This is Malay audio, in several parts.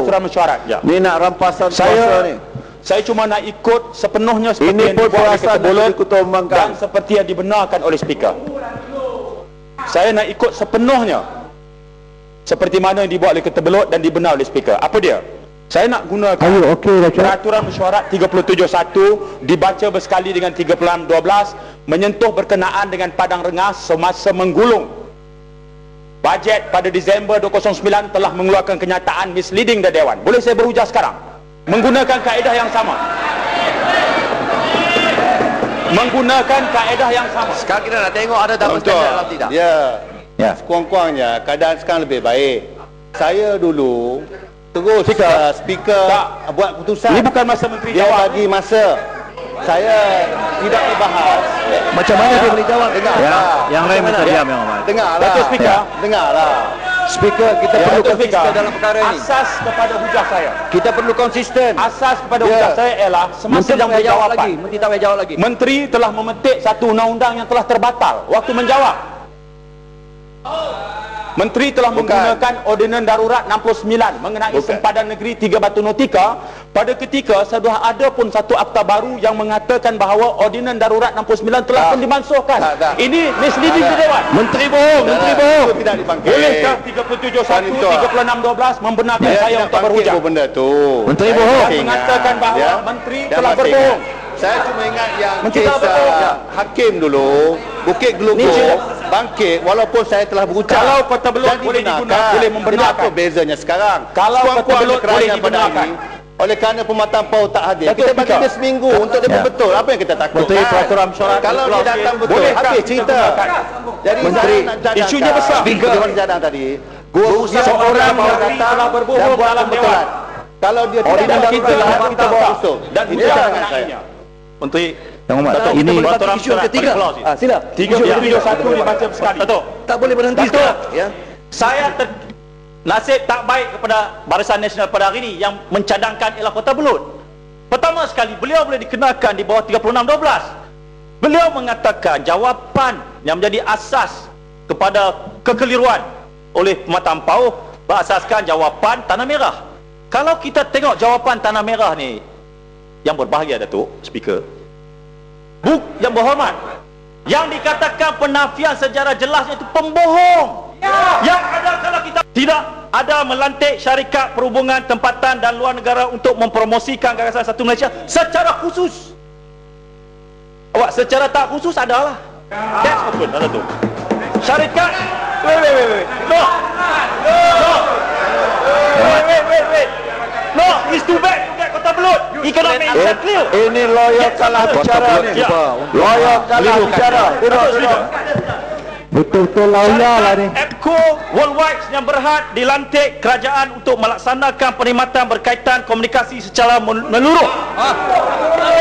peraturan mesyuarat. Ni nak rampasan kuasa ni. Saya cuma nak ikut sepenuhnya seperti ini yang dibuat oleh Ketua Bulut dan seperti yang dibenarkan oleh Speaker. Saya nak ikut sepenuhnya seperti mana yang dibuat oleh Ketua Bulut dan dibenar oleh Speaker. Apa dia? Saya nak gunakan peraturan mesyuarat 37.1 dibaca bersekali dengan 36.12 menyentuh berkenaan dengan padang rengas semasa menggulung bajet pada Disember 2009 telah mengeluarkan kenyataan misleading dari Dewan. Boleh saya berhujah sekarang? Menggunakan kaedah yang sama. Menggunakan kaedah yang sama. Sekarang kita nak tengok ada double standard dalam tidak. Ya. Sekurang-kurangnya keadaan sekarang lebih baik. Saya dulu terus speaker buat keputusan. Ini bukan masa menteri dia jawab. bagi masa. Saya tidak berbahas. Macam mana dia boleh jawab? Dengarlah. Yang lain macam diam yang amat. Dengarlah. Datuk Speaker. Dengarlah. Speaker, kita perlu konsisten dalam perkara ini. Asas kepada hujah saya. Kita perlu konsisten. Asas kepada hujah saya ialah semasa Menteri tak payah jawab lagi. Menteri tak payah jawab lagi. Menteri telah memetik satu undang-undang yang telah terbatal waktu menjawab. Menteri telah menggunakan Ordinan Darurat 69 mengenai sempadan negeri 3 Batu Nautika pada ketika sudah ada pun satu akta baru yang mengatakan bahawa Ordinan Darurat 69 telah pun dimansuhkan. Ini misleading di Dewan. Menteri bohong, menteri bohong. Tidak dipanggil. Bolehkah 37.1 36.12 membenarkan saya untuk berhujah? Benda tu. Menteri bohong. Mengatakan bahawa menteri telah berbohong. Saya cuma ingat yang kes hakim dulu Bukit Geluguk bangkit walaupun saya telah berucap. Kalau Kota Belud boleh digunakan, boleh membenarkan. Apa bezanya sekarang? Kalau Kota Belud boleh dibenarkan. Oleh kerana pematang PAU tak hadir, kita bagi dia seminggu untuk dia betul. Apa yang kita takut? Menteri Peraturan Mesyuarat. Kalau dia datang betul, habis cerita. Jadi Menteri, isunya besar. Speaker Dewan Cadang tadi, seorang menteri telah berbohong dalam Dewan. Kalau dia tidak darurat, kita bawa usul. Dan ini jangan saya. Menteri Yang Hormat, ini isu yang ketiga. Sila. 37.1 dibaca sekali. Tak boleh berhenti sekarang. Ya. Saya nasib tak baik kepada Barisan Nasional pada hari ini yang mencadangkan ialah Kota Belud. Pertama sekali, beliau boleh dikenakan di bawah 36.12. Beliau mengatakan jawapan yang menjadi asas kepada kekeliruan oleh pematang PAU berasaskan jawapan Tanah Merah. Kalau kita tengok jawapan Tanah Merah ni, yang berbahagia Datuk Speaker, yang berhormat, yang dikatakan penafian sejarah jelasnya itu pembohong. Yang ada kalau kita tidak ada melantik syarikat perhubungan tempatan dan luar negara untuk mempromosikan gagasan Satu Malaysia secara khusus. Awak secara tak khusus adalah. That's open, Datuk. Syarikat wait. No, it's too bad to get Kota Belud. Economic is clear. Ini lawyer kalah bicara ni. Lawyer kalah bicara. Betul-betul lawyer lah ni. EPCO Worldwide yang berhad dilantik kerajaan untuk melaksanakan perkhidmatan berkaitan komunikasi secara menyeluruh,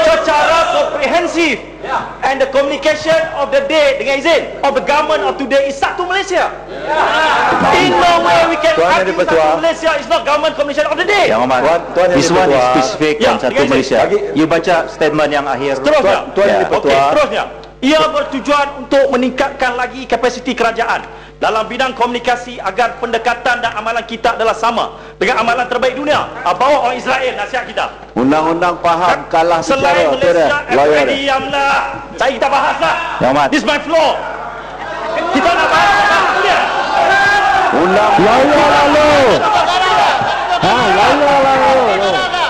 secara komprehensif. And the communication of the day dengan izin of the government of today is Satu Malaysia. In no way we can argue Satu Malaysia is not government communication of the day. Yang Hormat, this one is specific on Satu Malaysia. You baca statement yang akhir. Seterusnya. Tuan Yang Okey, seterusnya. Ia bertujuan untuk meningkatkan lagi kapasiti kerajaan dalam bidang komunikasi agar pendekatan dan amalan kita adalah sama dengan amalan terbaik dunia. Bawa orang Israel nasihat kita. Undang-undang faham kalah Selain bicara. Malaysia, diamlah. Saya kita bahaslah. Yang Hormat. This is my floor. Kita nak bahas dia. Undang lawyer lalu. Lawyer lalu.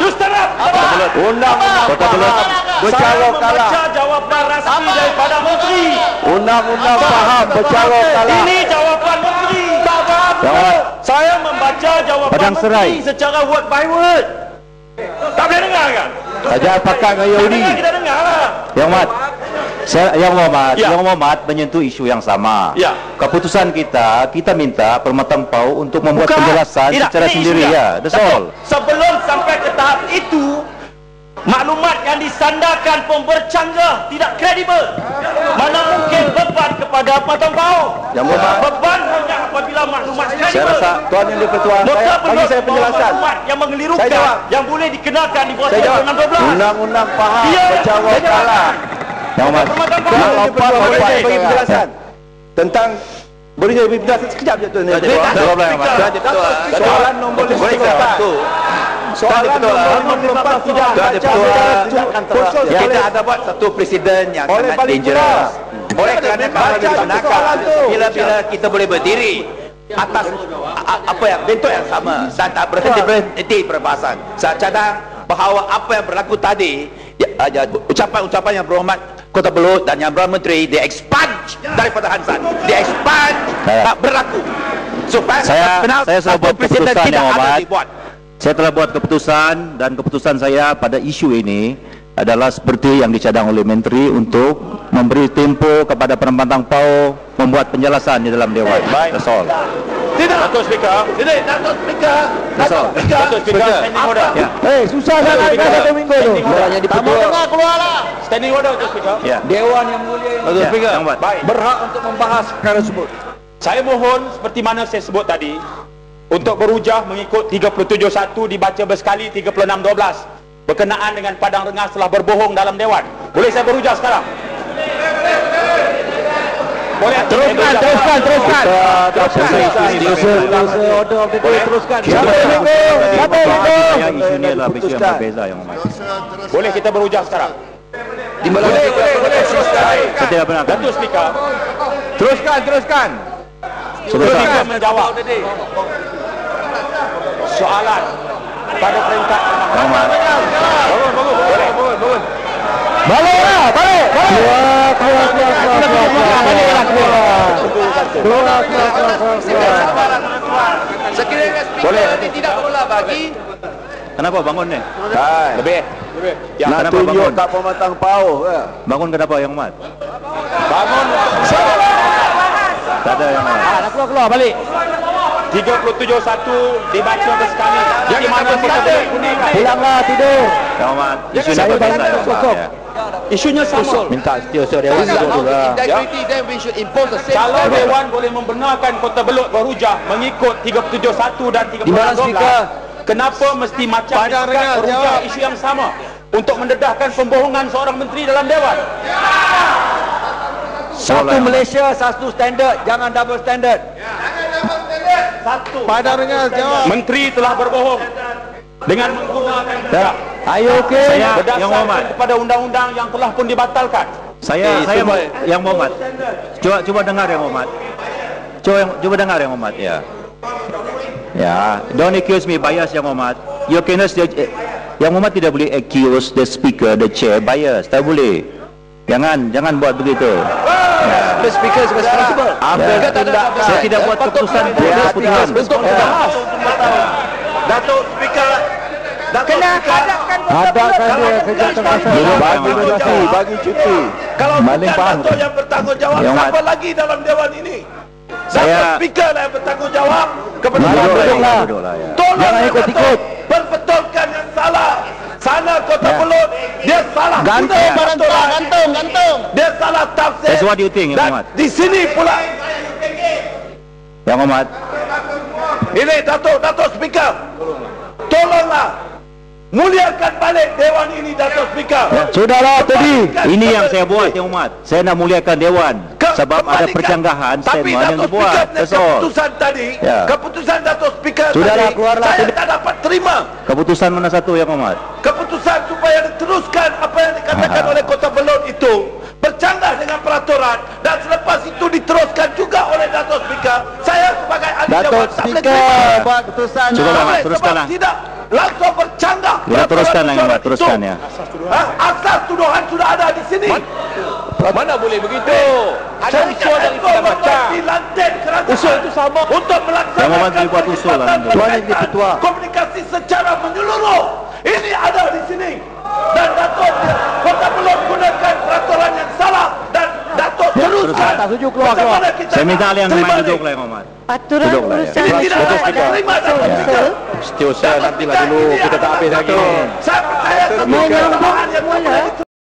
You stand up. Undang-undang Kota Belud. bercara Saya kalah. membaca jawapan rasmi daripada Menteri. Undang-undang faham bercara kalah. Ini jawapan Menteri. Yang Hormat. Saya membaca jawapan Padang Serai. Menteri secara word by word. Tak boleh dengar kan? Saja pakat dengan Yahudi. Kita dengar lah. Yang Hormat, Yang Hormat menyentuh isu yang sama. Ya. Keputusan kita minta Permatang PAU untuk membuat Bukan. penjelasan Tidak, secara ini sendiri isunya. ya. That's all. Sebelum sampai ke tahap itu, maklumat yang disandarkan pun bercanggah, tidak kredibel. Mana mungkin beban kepada Permatang PAU? Yang Hormat. Beban hanya apabila maklumat Saya kredibel. rasa Tuan Yang di-Pertua, bagi saya penjelasan. Maklumat yang mengelirukan, Saya jawab. yang boleh dikenakan di bawah Saya jawab. 3612. Undang-undang faham Ya, bercara saya jawab. kalah. Yang Hormat. Tuan Yang di-Pertua, bagi saya bagi penjelasan tentang. Boleh saya beri penjelasan sekejap je Tuan Yang di-Pertua? Jawablah Yang Hormat. Soalan nombor 54. Soalan nombor 54 tidak Ketua, kita ada buat satu presiden yang sangat dangerous. Oleh kerana kalau digunakan, bila-bila kita boleh berdiri atas apa yang bentuk yang sama dan tak berhenti perbahasan. Saya cadang bahawa apa yang berlaku tadi, ucapan-ucapan yang berhormat Kota Belud dan yang Perdana Menteri, dia expunge daripada Hansan, dia expunge tak berlaku supaya saya sudah buat presiden keputusan tidak yang ada hormat. dibuat. Saya telah buat keputusan, dan keputusan saya pada isu ini adalah seperti yang dicadang oleh Menteri untuk memberi tempoh kepada Penempatan PAU membuat penjelasan di dalam Dewan. That's all. Tidak, Datuk Speaker. Tidak, Datuk Speaker. Datuk Speaker. Datuk Speaker. Standing order. susah sangat satu minggu tu. Tak mau dengar, keluarlah. Standing order, Datuk Speaker. Ya. Dewan yang mulia ini Datuk Speaker. Yang buat. Baik. berhak untuk membahas perkara tersebut. Saya mohon seperti mana saya sebut tadi untuk berhujah mengikut 37.1 dibaca bersekali 36.12 berkenaan dengan Padang Rengas telah berbohong dalam Dewan. Boleh saya berhujah sekarang? Boleh Teruskan. Order of the day, teruskan. Siapa Yang isu ini adalah isu yang berbeza, Yang Hormat. Boleh kita berhujah sekarang? Boleh. Saya tidak benar. Datuk Speaker, Teruskan. Speaker menjawab soalan pada peringkat Balik. Sekiranya speaker tidak pula bagi, Kenapa bangun ni? lebih. Nak Nak tunjuk tak pematang PAU ke? Bangun kenapa, Yang Hormat? Bangun. Tak ada, Yang Hormat. Nak keluar balik. 37.1 dibaca bersekali. Di mana kita boleh gunakan? Pulanglah tidur. Yang Hormat, isu ini Saya berbeza, bangun Yang Hormat. sokong. Ya. Isunya sama. Minta setiausaha dia tidur lah. integrity, then we should impose the same. Kalau Dewan boleh membenarkan Kota Belud berhujah mengikut 37.1 dan Di mana speaker? 36.12, kenapa mesti macam Padang Rengas, berhujah jawab. isu yang sama untuk mendedahkan pembohongan seorang menteri dalam Dewan? Satu Malaysia, satu standard. Jangan double standard. Satu, Padang Rengas jawab. menteri telah berbohong dengan menggunakan Ayo okey. Saya, Yang Hormat. berdasarkan kepada undang-undang yang telah pun dibatalkan. Saya Yang Hormat. Cuba dengar, Yang Hormat. Cuba dengar, Yang Hormat. Ya. Ya, don't accuse me bias, Yang Hormat. You cannot Yang Hormat tidak boleh accuse the speaker, the chair bias. Tak boleh. Jangan buat begitu. The speaker is responsible. Saya tidak buat keputusan. Datuk Speaker. Kena hadapkan hadapkan dia kerja terpaksa. Bagi donasi, bagi cuti. Kalau Maling bukan faham. Datuk yang bertanggungjawab, Yang siapa Mat. lagi dalam Dewan ini? Saya- Datuk Speaker lah yang bertanggungjawab kepada Malam Dewan. duduklah. Duduklah, ya. Tolong Jangan Datuk ikut-ikut. perbetulkan yang salah. Sana Kota Belud, dia salah Gantung, guna peraturan. gantung. Dia salah tafsir. That's what you think, Yang Dan Mat. di sini pula Yang Hormat. ini Datuk Speaker, tolonglah muliakan balik Dewan ini, Datuk Speaker. Sudahlah tadi. Ini yang saya buat, Yang Hormat. Saya nak muliakan Dewan sebab ada Kembalikan. percanggahan Tapi statement yang Datuk dibuat. Speaker, That's all. keputusan tadi, Ya. keputusan Datuk Speaker Sudahlah, tadi, keluarlah. saya tak dapat terima. Keputusan mana satu, Yang Hormat? Keputusan supaya diteruskan apa yang dikatakan oleh Kota Belud itu bercanggah dengan peraturan, dan selepas itu diteruskan juga oleh Datuk Speaker. Saya sebagai ahli Datuk Dewan tak boleh Speaker terima. buat keputusan. Cuba, Tak Mat, boleh, teruskanlah. sebab tidak langsung bercanggah. Ya, peraturan teruskan, Yang Hormat. itu. Teruskan, ya. Asas tuduhan sudah ada di sini. Mana boleh begitu? Ada usul yang kita baca. Usul itu sama untuk Yang Hormat boleh buat usul lah nanti. Tuan Yang Ketua. komunikasi secara menyeluruh. Ini ada di sini. Dan Datuk Kota Belud gunakan peraturan yang salah, dan Datuk teruskan. tak setuju, keluar. Macam mana kita Saya minta nak alih yang terima main ni? duduk lah, Yang Hormat. Aturan Duduklah, ya. urusan Ini tidak pada dapat diterima, Datuk Speaker. Setiausaha nantilah dulu, kita tak habis lagi. Saya percaya menyambung mula